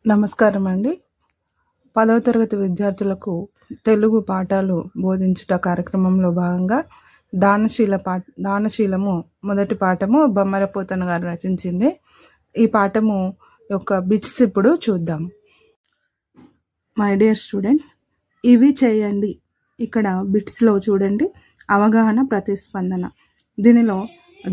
నమస్కారం అండి. 10వ తరగతి విద్యార్థులకు తెలుగు పాఠాలు బోధించుట కార్యక్రమంలో భాగంగా దానశీలము మొదటి పాఠము బొమ్మరపోతన గారు రచించింది. ఈ పాఠము యొక్క బిట్స్ ఇప్పుడు చూద్దాం. మై డియర్ స్టూడెంట్స్, ఇవి చేయండి. ఇక్కడ బిట్స్లో చూడండి, అవగాహన, ప్రతిస్పందన. దీనిలో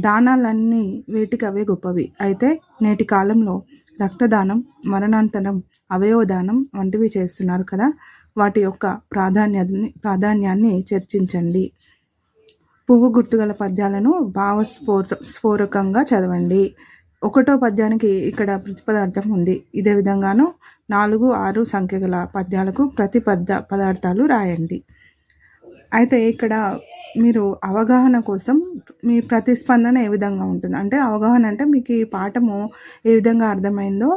దానాలన్నీ వేటికవే గొప్పవి. అయితే నేటి కాలంలో రక్తదానం, మరణాంతరం అవయవదానం వంటివి చేస్తున్నారు కదా, వాటి యొక్క ప్రాధాన్యాన్ని చర్చించండి. పువ్వు గుర్తుగల పద్యాలను భావస్ఫోరకంగా చదవండి. 1వ పద్యానికి ఇక్కడ ప్రతిపదార్థం ఉంది. ఇదే విధంగాను 4, 6 సంఖ్య గల పద్యాలకు ప్రతి పదార్థాలు రాయండి. అయితే ఇక్కడ మీరు అవగాహన కోసం మీ ప్రతిస్పందన ఏ విధంగా ఉంటుంది అంటే, అవగాహన అంటే మీకు ఈ పాఠము ఏ విధంగా అర్థమైందో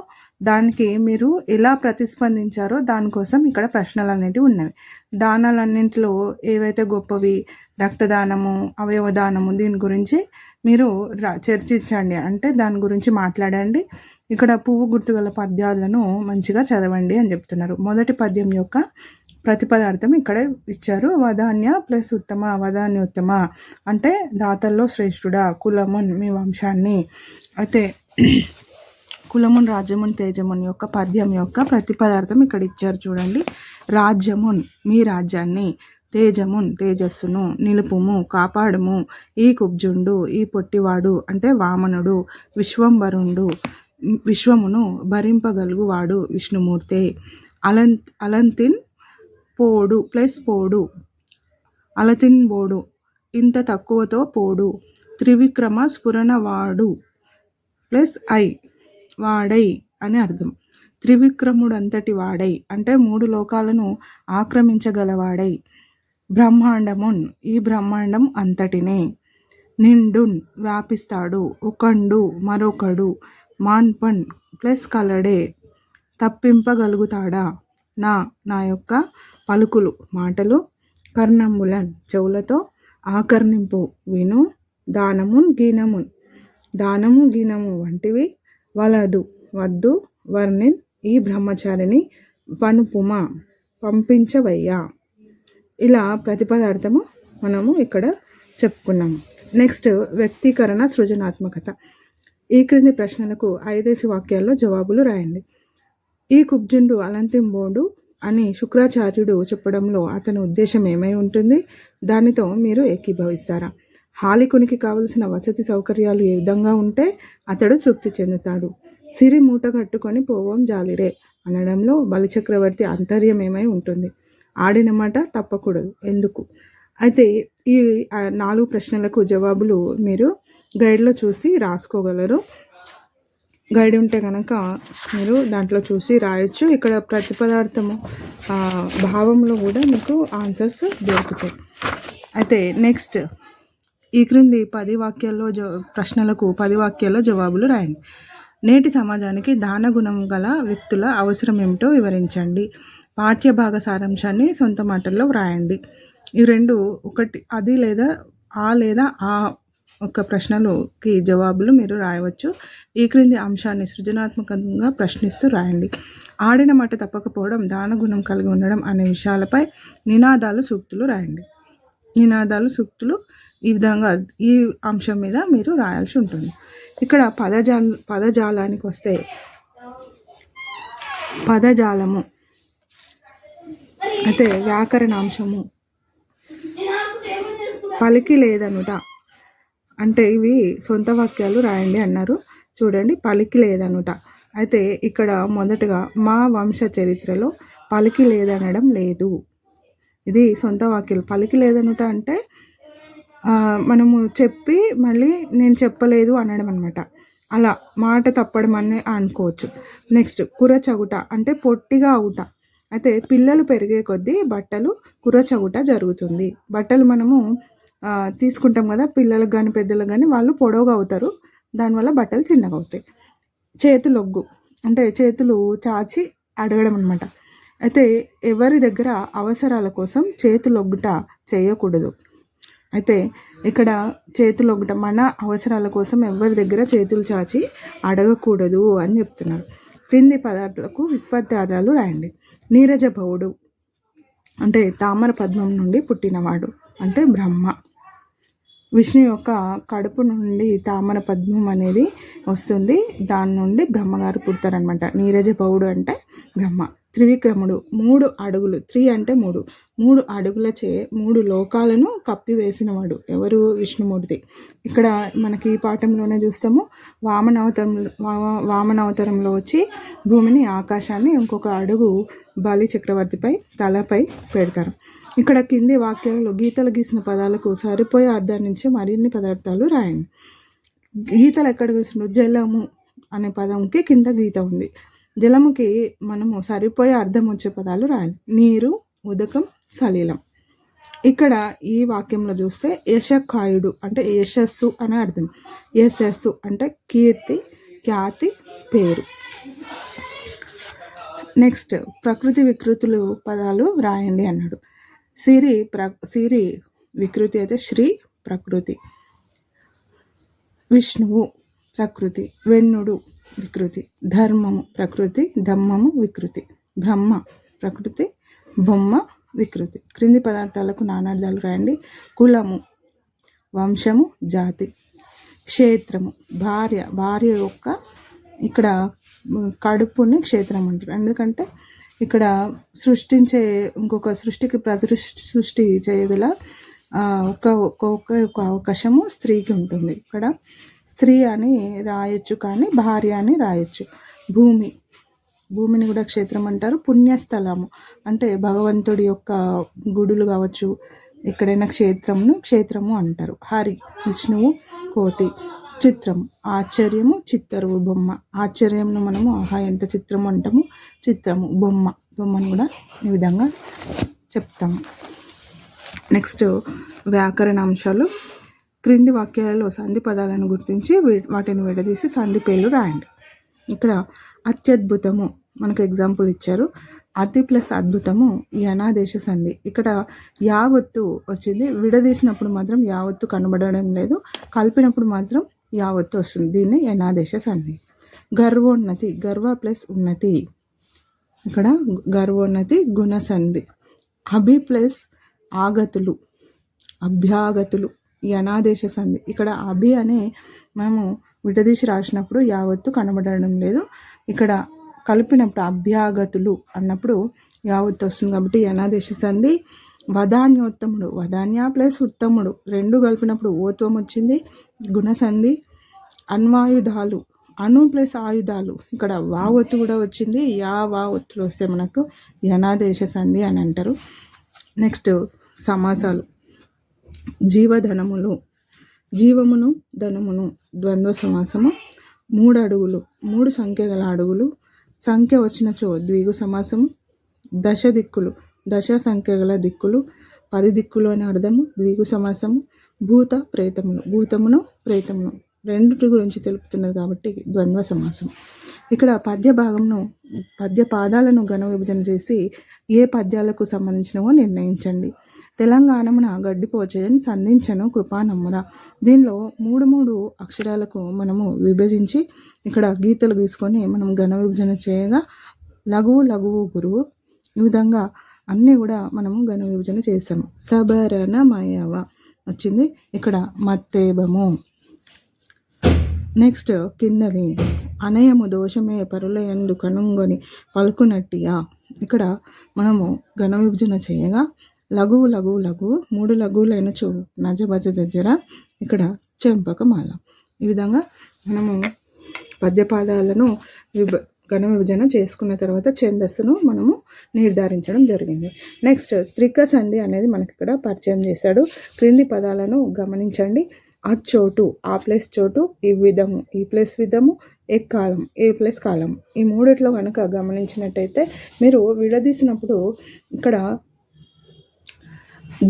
దానికి మీరు ఎలా ప్రతిస్పందించారో దానికోసం ఇక్కడ ప్రశ్నలు అనేటివి ఉన్నవి. దానాలన్నింటిలో ఏవైతే గొప్పవి, రక్తదానము, అవయవదానము, దీని గురించి మీరు చర్చించండి, అంటే దాని గురించి మాట్లాడండి. ఇక్కడ పువ్వు గుర్తుగల పద్యాలను మంచిగా చదవండి అని చెప్తున్నారు. మొదటి పద్యం యొక్క ప్రతిపదార్థం ఇక్కడ ఇచ్చారు. వదాన్య ప్లస్ ఉత్తమ. వదాన్య ఉత్తమ అంటే దాతల్లో శ్రేష్ఠుడా, కులమున్ మీ వంశాన్ని. అయితే కులమున్ రాజ్యమున్ తేజమున్ యొక్క పద్యం యొక్క ప్రతిపదార్థం ఇక్కడ ఇచ్చారు చూడండి. రాజ్యమున్ మీ రాజ్యాన్ని, తేజమున్ తేజస్సును, నిలుపుము కాపాడుము, ఈ కుబ్జుండు ఈ పొట్టివాడు అంటే వామనుడు, విశ్వంబరుండు విశ్వమును భరింపగలుగువాడు విష్ణుమూర్తి, అలంతిన్ పోడు ప్లస్ పోడు, అలతిన్ బోడు ఇంత తక్కువతో పోడు, త్రివిక్రమ స్ఫురణవాడు ప్లస్ వాడై అని అర్థం. త్రివిక్రముడంతటి వాడై అంటే 3 లోకాలను ఆక్రమించగలవాడై. బ్రహ్మాండమున్ ఈ బ్రహ్మాండం అంతటినే. నిండున్ వ్యాపిస్తాడు, ఒకండు మరొకడు, మాన్పన్ ప్లస్ కలడే తప్పింపగలుగుతాడా, నా యొక్క పలుకులు మాటలు, కర్ణంబులన్ చెవులతో, ఆకర్ణింపు విను, దానమున్ గీనము వంటివి, వలదు వద్దు, వర్ణిన్ ఈ బ్రహ్మచారిని, పనుపుమా పంపించవయ్యా. ఇలా ప్రతిపదార్థము మనము ఇక్కడ చెప్పుకున్నాము. నెక్స్ట్ వ్యక్తీకరణ, సృజనాత్మకత. ఈ క్రింది ప్రశ్నలకు 5 వాక్యాల్లో జవాబులు రాయండి. ఈ కుబ్జుండు అలంతింబోడు అని శుక్రాచార్యుడు చెప్పడంలో అతని ఉద్దేశం ఏమై ఉంటుంది? దానితో మీరు ఏకీభవిస్తారా? హాలికునికి కావలసిన వసతి సౌకర్యాలు ఏ విధంగా ఉంటే అతడు తృప్తి చెందుతాడు? సిరి మూట కట్టుకొని పోవం జాలిరే అనడంలో బలిచక్రవర్తి అంతర్యం ఏమై ఉంటుంది? ఆడిన మాట తప్పకూడదు ఎందుకు? అయితే ఈ 4 ప్రశ్నలకు జవాబులు మీరు గైడ్లో చూసి రాసుకోగలరు. గైడ్ ఉంటే కనుక మీరు దాంట్లో చూసి రాయొచ్చు. ఇక్కడ ప్రతిపదార్థము భావంలో కూడా మీకు ఆన్సర్స్ దొరుకుతాయి. అయితే నెక్స్ట్ ఈ క్రింది 10 వాక్యాల్లో ప్రశ్నలకు 10 వాక్యాల్లో జవాబులు రాయండి. నేటి సమాజానికి దానగుణం గల వ్యక్తుల అవసరం ఏమిటో వివరించండి. పాఠ్యభాగ సారాంశాన్ని సొంత మాటల్లో వ్రాయండి. ఈ 2 ఒకటి అది లేదా ఆ ఒక ప్రశ్నలుకి జవాబులు మీరు రాయవచ్చు. ఈ క్రింది అంశాన్ని సృజనాత్మకంగా ప్రశ్నిస్తూ రాయండి. ఆడిన మాట తప్పకపోవడం, దానగుణం కలిగి ఉండడం అనే విషయాలపై నినాదాలు, సూక్తులు రాయండి. నినాదాలు, సూక్తులు ఈ విధంగా ఈ అంశం మీద మీరు రాయాల్సి ఉంటుంది. ఇక్కడ పదజాలానికి వస్తే, పదజాలము అయితే వ్యాకరణాంశము, పలికి లేదనుట అంటే ఇవి సొంత వాక్యాలు రాయండి అన్నారు చూడండి. పలికి లేదనుట అయితే ఇక్కడ మొదటగా మా వంశ చరిత్రలో పలికి లేదనడం లేదు. ఇది సొంత వాక్యాలు. పలికి లేదనుట అంటే మనము చెప్పి మళ్ళీ నేను చెప్పలేదు అనడం అనమాట. అలా మాట తప్పడం అని అనుకోవచ్చు. నెక్స్ట్ కురచగుట అంటే పొట్టిగా అవుట. అయితే పిల్లలు పెరిగే కొద్దీ బట్టలు కురచగుట జరుగుతుంది. బట్టలు మనము తీసుకుంటాం కదా, పిల్లలకు కానీ పెద్దలకు కానీ, వాళ్ళు పొడవుగా అవుతారు, దానివల్ల బట్టలు చిన్నగా అవుతాయి. చేతులొగ్గు అంటే చేతులు చాచి అడగడం అనమాట. అయితే ఎవరి దగ్గర అవసరాల కోసం చేతులొగ్గుట చేయకూడదు. అయితే ఇక్కడ చేతులొగ్గుట మన అవసరాల కోసం ఎవరి దగ్గర చేతులు చాచి అడగకూడదు అని చెప్తున్నారు. క్రింది పదార్థాలకు విత్పత్తార్థాలు రాయండి. నీరజభవుడు అంటే తామర పద్మం నుండి పుట్టినవాడు అంటే బ్రహ్మ. విష్ణు యొక్క కడుపు నుండి తామర పద్మం అనేది వస్తుంది, దాని నుండి బ్రహ్మగారు పుడతారనమాట. నీరజభవుడు అంటే బ్రహ్మ. త్రివిక్రముడు 3 అడుగులు, 3 అంటే 3 అడుగులచే 3 లోకాలను కప్పివేసినవాడు ఎవరు? విష్ణుమూర్తి. ఇక్కడ మనకి ఈ పాఠంలోనే చూస్తాము, వామనావతారంలో వచ్చి భూమిని, ఆకాశాన్ని ఇంకొక అడుగు బలి చక్రవర్తిపై తలపై పెడతారు. ఇక్కడ కింది వాక్యాలలో గీతలు గీసిన పదాలకు సరిపోయే అర్థం నుంచి మరిన్ని పదార్థాలు రాయండి. గీతలు ఎక్కడ గీసిన? జలము అనే పదంకి కింద గీత ఉంది. జలముకి మనము సరిపోయే అర్థం వచ్చే పదాలు రాయాలి. నీరు, ఉదకం, సలీలం. ఇక్కడ ఈ వాక్యంలో చూస్తే యశకాయుడు అంటే యశస్సు అనే అర్థం. యశస్సు అంటే కీర్తి, ఖ్యాతి, పేరు. నెక్స్ట్ ప్రకృతి వికృతులు పదాలు రాయండి అన్నాడు. సిరి వికృతి అయితే శ్రీ ప్రకృతి. విష్ణువు ప్రకృతి. వెన్నుడు వికృతి. ధర్మము ప్రకృతి. ధమ్మము వికృతి. బ్రహ్మ ప్రకృతి. బొమ్మ వికృతి. క్రింది పదార్థాలకు నానార్థాలు రాయండి. కులము, వంశము, జాతి. క్షేత్రము భార్య యొక్క ఇక్కడ కడుపుని క్షేత్రం అంటారు. ఎందుకంటే ఇక్కడ సృష్టించే ఇంకొక సృష్టికి సృష్టి చేయగల ఒక అవకాశము స్త్రీకి ఉంటుంది. ఇక్కడ స్త్రీ అని రాయొచ్చు, కానీ భార్య అని రాయొచ్చు. భూమిని కూడా క్షేత్రం అంటారు. పుణ్యస్థలము అంటే భగవంతుడి యొక్క గుడులు కావచ్చు, ఎక్కడైనా క్షేత్రము అంటారు. హరి విష్ణువు. కోతి చిత్రము. ఆశ్చర్యము చిత్తరువు బొమ్మ. ఆశ్చర్యంను మనము ఆహా ఎంత చిత్రము అంటాము. చిత్రము. బొమ్మను కూడా ఈ విధంగా చెప్తాము. నెక్స్ట్ వ్యాకరణ అంశాలు. క్రింది వాక్యాలలో సంధి పదాలను గుర్తించి వాటిని విడదీసి సంధి పేర్లు రాయండి. ఇక్కడ అత్యద్భుతము మనకు ఎగ్జాంపుల్ ఇచ్చారు. అతి ప్లస్ అద్భుతము ఈ అనాదేశ సంధి. ఇక్కడ యావత్తు వచ్చింది, విడదీసినప్పుడు మాత్రం యావత్తు కనబడడం లేదు, కలిపినప్పుడు మాత్రం యావత్తు వస్తుంది. దీన్ని యనాదేశ సంధి. గర్వోన్నతి గర్వ ప్లస్ ఉన్నతి. ఇక్కడ గర్వోన్నతి గుణసంధి. అభి ప్లస్ ఆగతులు అభ్యాగతులు ఈ అనాదేశ సంధి. ఇక్కడ అభి అనే మనము విడదీసి రాసినప్పుడు యావత్తు కనబడడం లేదు, ఇక్కడ కలిపినప్పుడు అభ్యాగతులు అన్నప్పుడు యావత్తు వస్తుంది, కాబట్టి అనాదేశ సంధి. వదాన్యోత్తముడు వదాన్య ప్లస్ ఉత్తముడు 2 కలిపినప్పుడు ఓత్వం వచ్చింది, గుణసంధి. అన్వాయుధాలు అను ప్లస్ ఆయుధాలు, ఇక్కడ వావత్తు కూడా వచ్చింది, వా ఒత్తులు వస్తే మనకు యనాదేశ సంధి అని అంటారు. నెక్స్ట్ సమాసాలు. జీవధనములు జీవమును ధనమును ద్వంద్వ సమాసము. 3 అడుగులు 3 సంఖ్య గల అడుగులు, సంఖ్య వచ్చినచో ద్విగు సమాసము. దశ దిక్కులు దశ సంఖ్య గల దిక్కులు, 10 దిక్కులు అని అర్థము, ద్విగు సమాసము. భూత ప్రేతములు భూతమును ప్రేతమును రెండిటి గురించి తెలుపుతున్నది కాబట్టి ద్వంద్వ సమాసం. ఇక్కడ పద్య పాదాలను ఘన విభజన చేసి ఏ పద్యాలకు సంబంధించినవో నిర్ణయించండి. తెలంగాణమున గడ్డిపోచయని సంధించను కృపానమ్మురా. దీనిలో 3 అక్షరాలకు మనము విభజించి ఇక్కడ గీతలు గీసుకొని మనం ఘన విభజన చేయగా లఘువు గురువు, ఈ విధంగా అన్నీ కూడా మనము ఘన విభజన చేసాము. సబరణమయవ వచ్చింది, ఇక్కడ మత్తేబము. నెక్స్ట్ కిందది అనయము దోషమే పరులయందు కనుంగొని పలుకునట్టియా. ఇక్కడ మనము ఘన విభజన చేయగా లఘువు 3 లఘువులైన చూ నజబజ జజ్జర, ఇక్కడ చెంపకమాల. ఈ విధంగా మనము పద్యపాదాలను ఘన విభజన చేసుకున్న తర్వాత ఛందస్సును మనము నిర్ధారించడం జరిగింది. నెక్స్ట్ త్రిక సంధి అనేది మనకి ఇక్కడ పరిచయం చేశాడు. క్రింది పదాలను గమనించండి. అచ్చోటు ఆ ప్లస్ చోటు, ఈ విధము ఈ ప్లస్ విధము, కాలం ఏ ప్లస్ కాలం. ఈ 3 కనుక గమనించినట్టయితే మీరు విడదీసినప్పుడు ఇక్కడ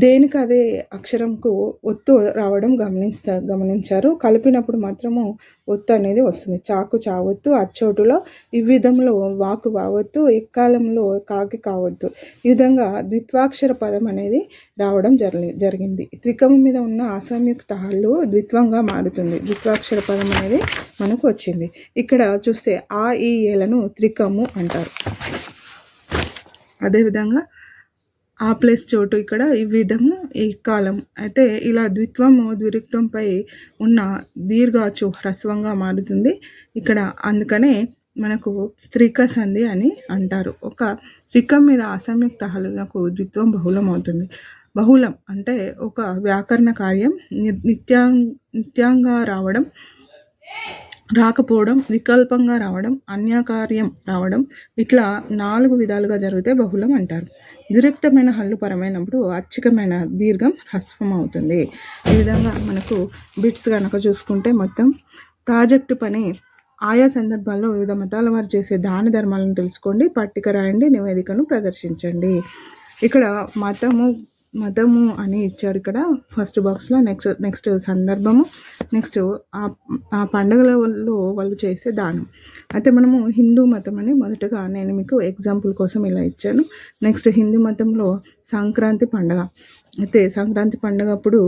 దేనికి అదే అక్షరంకు ఒత్తు రావడం గమనించారు. కలిపినప్పుడు మాత్రము ఒత్తు అనేది వస్తుంది. చాకు చావొత్తు, అచ్చోటులో ఈ విధంలో వాకు వావొత్తు, ఎక్కాలంలో కాకి కావొత్తు. ఈ విధంగా ద్విత్వాక్షర పదం అనేది రావడం జరిగింది. త్రికము మీద ఉన్న అసంయుక్త హల్లు ద్విత్వంగా మారుతుంది. ద్విత్వాక్షర పదం అనేది మనకు వచ్చింది. ఇక్కడ చూస్తే ఆ ఈ ఏలను త్రికము అంటారు. అదేవిధంగా ఆ ప్లస్ చోటు ఇక్కడ ఈ విధము ఈ కాలం అయితే ఇలా ద్విత్వము ద్విరుక్తంపై ఉన్న దీర్ఘాచు హ్రస్వంగా మారుతుంది ఇక్కడ. అందుకనే మనకు త్రిక సంధి అని అంటారు. ఒక త్రికం మీద అసంయుక్త హల్లులకు ద్విత్వం బహుళం అవుతుంది. బహుళం అంటే ఒక వ్యాకరణ కార్యం నిత్యంగా రావడం, రాకపోవడం, వికల్పంగా రావడం, అన్యకార్యం రావడం, ఇట్లా 4 విధాలుగా జరిగితే బహుళం అంటారు. విరుక్తమైన హల్లు పరమైనప్పుడు అచ్చికమైన దీర్ఘం హ్రస్వం అవుతుంది. ఈ విధంగా మనకు బిట్స్ కనుక చూసుకుంటే మొత్తం ప్రాజెక్టు పని ఆయా సందర్భాల్లో వివిధ మతాల వారు చేసే దాన ధర్మాలను తెలుసుకోండి, పట్టిక రాయండి, నివేదికను ప్రదర్శించండి. ఇక్కడ మతము అని ఇచ్చారు ఇక్కడ ఫస్ట్ బాక్స్లో. నెక్స్ట్ సందర్భము, నెక్స్ట్ ఆ పండుగలలో వాళ్ళు చేసే దానం. అయితే మనము హిందూ మతం అని మొదటగా నేను మీకు ఎగ్జాంపుల్ కోసం ఇలా ఇచ్చాను. నెక్స్ట్ హిందూ మతంలో సంక్రాంతి పండుగ. అయితే సంక్రాంతి పండుగ అప్పుడు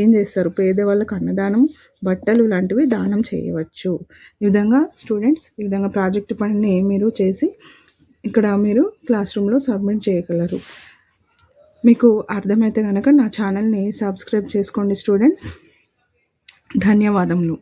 ఏం చేస్తారు? పేదవాళ్ళకు అన్నదానం, బట్టలు లాంటివి దానం చేయవచ్చు. ఈ విధంగా స్టూడెంట్స్ ఈ విధంగా ప్రాజెక్ట్ పనిని మీరు చేసి ఇక్కడ మీరు క్లాస్ రూమ్లో సబ్మిట్ చేయగలరు. మీకు అర్థమైతే కనుక నా ఛానల్ని సబ్స్క్రైబ్ చేసుకోండి స్టూడెంట్స్. ధన్యవాదములు.